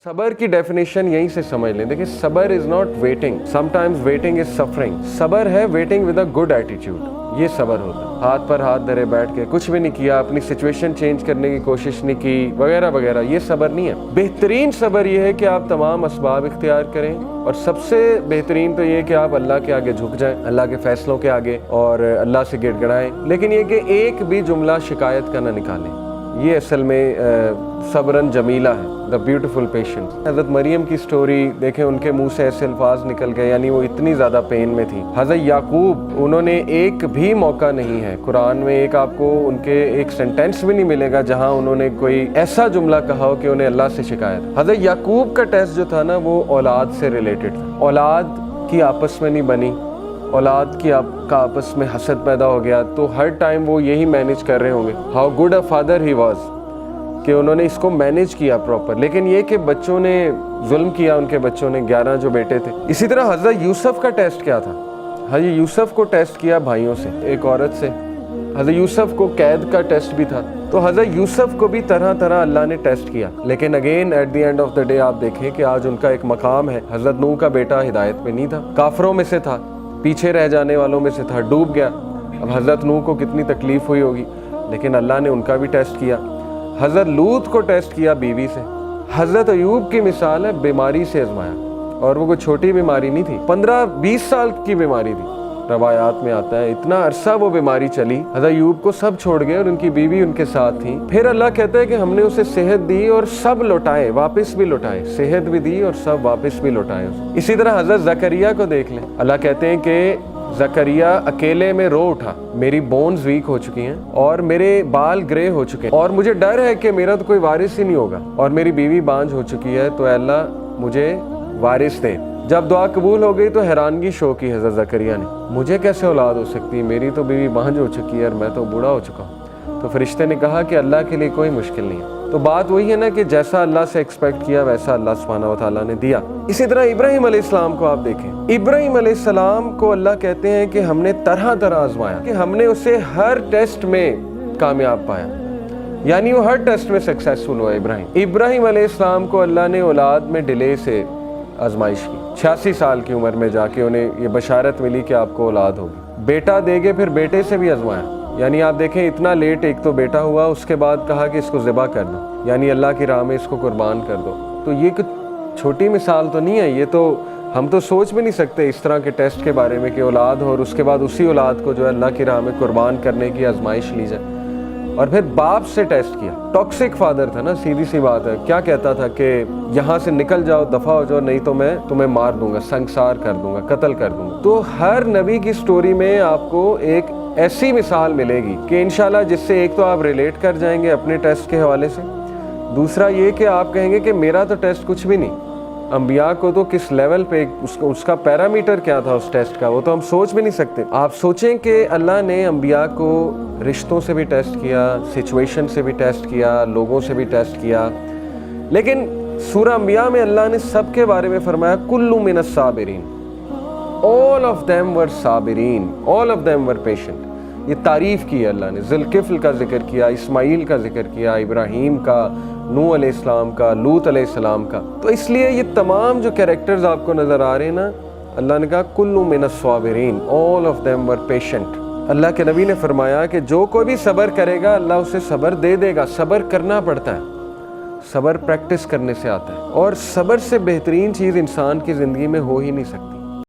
सबर की डेफिनेशन यहीं से समझ लें। देखिए, सबर is not waiting, sometimes waiting is suffering. सबर है waiting with a good attitude, ये सबर होता है। हाथ पर हाथ धरे बैठ के कुछ भी नहीं किया, अपनी सिचुएशन चेंज करने की कोशिश नहीं की, वगैरह वगैरह, ये सबर नहीं है। बेहतरीन सबर ये है कि आप तमाम असबाब इख्तियार करें, और सबसे बेहतरीन तो ये कि आप अल्लाह के आगे झुक जाएं, अल्लाह के फैसलों के आगे, और अल्लाह से गिड़गिड़ाएं। लेकिन ये कि एक भी जुमला शिकायत का ना निकालें, ये असल में सबरन जमीला है, द ब्यूटीफुल पेशेंस। हज़रत मरियम की स्टोरी देखें, उनके मुंह से ऐसे अल्फाज निकल गए, यानी वो इतनी ज़्यादा पेन में थी। हज़रत याकूब, उन्होंने एक भी मौका नहीं है कुरान में, एक आपको उनके एक सेंटेंस भी नहीं मिलेगा जहाँ उन्होंने कोई ऐसा जुमला कहा हो कि उन्हें अल्लाह से शिकायत। हज़रत याकूब का टेस्ट जो था ना, वो औलाद से रिलेटेड था। औलाद की आपस में नहीं बनी, औलाद की आपका आपस में हसद पैदा हो गया, तो हर टाइम वो यही मैनेज कर रहे होंगे। How good a father he was, कि उन्होंने इसको मैनेज किया प्रॉपर। लेकिन ये कि बच्चों ने जुल्म किया, उनके बच्चों ने, 11 जो बेटे थे। इसी तरह हज़रत यूसुफ का टेस्ट क्या था? हज़रत यूसुफ को टेस्ट किया भाइयों से, एक औरत से। हज़रत यूसुफ को कैद का टेस्ट भी था। तो हज़रत यूसुफ को भी तरह तरह अल्लाह ने टेस्ट किया। लेकिन again at the end of the day आप देखें कि आज उनका एक मकाम है। हज़रत नूह का बेटा हिदायत में नहीं था, काफरों में से था, पीछे रह जाने वालों में से था, डूब गया। अब हज़रत नूह को कितनी तकलीफ़ हुई होगी, लेकिन अल्लाह ने उनका भी टेस्ट किया। हज़रत लूत को टेस्ट किया बीवी से। हज़रत अयूब की मिसाल है, बीमारी से आजमाया, और वो कोई छोटी बीमारी नहीं थी, 15-20 साल की बीमारी थी। रवायात में आता है इतना अरसा वो बीमारी चली, हज़रत अयूब को सब छोड़ गए और उनकी बीवी उनके साथ थी। फिर अल्लाह कहता है कि हमने उसे सेहत दी और सब लौटाए, वापस भी लौटाए, सेहत भी दी और सब वापस भी लौटाए। इसी तरह हज़रत ज़करिया को देख लें। अल्लाह कहते हैं कि ज़करिया अकेले में रो उठा, मेरी बोन्स वीक हो चुकी हैं और मेरे बाल ग्रे हो चुके हैं, और मुझे डर है कि मेरा तो कोई वारिस ही नहीं होगा, और मेरी बीवी बांझ हो चुकी है, तो अल्लाह मुझे वारिस दे। जब दुआ कबूल हो गई तो हैरानगी शो की हज़रत ज़करिया ने, मुझे कैसे औलाद हो सकती है, मेरी तो बीवी बांझ हो चुकी है और मैं तो बूढ़ा हो चुका हूँ। तो फरिश्ते ने कहा कि अल्लाह के लिए कोई मुश्किल नहीं है। तो बात वही है ना कि जैसा अल्लाह से एक्सपेक्ट किया वैसा अल्लाह सुब्हानहू व तआला ने दिया। इसी तरह इब्राहीम अलैहिस्सलाम को आप देखें। इब्राहीम अलैहिस्सलाम को अल्लाह कहते हैं कि हमने तरह तरह आजमाया, कि हमने उसे हर टेस्ट में कामयाब पाया, यानी वो हर टेस्ट में सक्सेसफुल हुआ। इब्राहीम अलैहिस्सलाम को अल्लाह ने औलाद में डिले से आजमाइश की। 86 साल की उम्र में जाके उन्हें ये बशारत मिली कि आपको औलाद होगी, बेटा देंगे। फिर बेटे से भी आजमाया, यानी आप देखें इतना लेट एक तो बेटा हुआ, उसके बाद कहा कि इसको ज़िबा कर दो, यानी अल्लाह की राह में इसको कुर्बान कर दो। तो ये कुछ छोटी मिसाल तो नहीं है, ये तो हम तो सोच भी नहीं सकते इस तरह के टेस्ट के बारे में कि औलाद हो और उसके बाद उसी औलाद को जो है अल्लाह की राह में कुर्बान करने की आजमाइश ली जाए। और फिर बाप से टेस्ट किया। टॉक्सिक फादर था ना, सीधी सी बात है। क्या कहता था कि यहाँ से निकल जाओ, दफ़ा हो जाओ, नहीं तो मैं तुम्हें मार दूंगा, संसार कर दूंगा, कत्ल कर दूंगा। तो हर नबी की स्टोरी में आपको एक ऐसी मिसाल मिलेगी कि इंशाल्लाह जिससे एक तो आप रिलेट कर जाएंगे अपने टेस्ट के हवाले से, दूसरा ये कि आप कहेंगे कि मेरा तो टेस्ट कुछ भी नहीं। अंबिया को तो किस लेवल पे उसका पैरामीटर क्या था उस टेस्ट का, वो तो हम सोच भी नहीं सकते। आप सोचें कि अल्लाह ने अंबिया को रिश्तों से भी टेस्ट किया, सिचुएशन से भी टेस्ट किया, लोगों से भी टेस्ट किया, लेकिन सूरह अंबिया में अल्लाह ने सबके बारे में फरमाया कुल्लु मिनस साबिरीन, ऑल ऑफ देम वर साबिरीन, all of them were patient. ये तारीफ़ की है अल्लाह ने। ज़ुल्किफ्ल का जिक्र किया, इस्माइल का जिक्र किया, इब्राहीम का, नूह अलैहिस्सलाम का, लूत अलैहिस्सलाम का। तो इसलिए ये तमाम जो कैरेक्टर्स आपको नज़र आ रहे हैं ना, अल्लाह ने कहा कुल्लु मिनस साबिरीन, all of them were patient. अल्लाह के नबी ने फरमाया कि जो कोई भी सब्र करेगा अल्लाह उसे सब्र दे देगा। सब्र करना पड़ता है, सब्र प्रैक्टिस करने से आता है, और सब्र से बेहतरीन चीज़ इंसान की ज़िंदगी में हो ही नहीं सकती।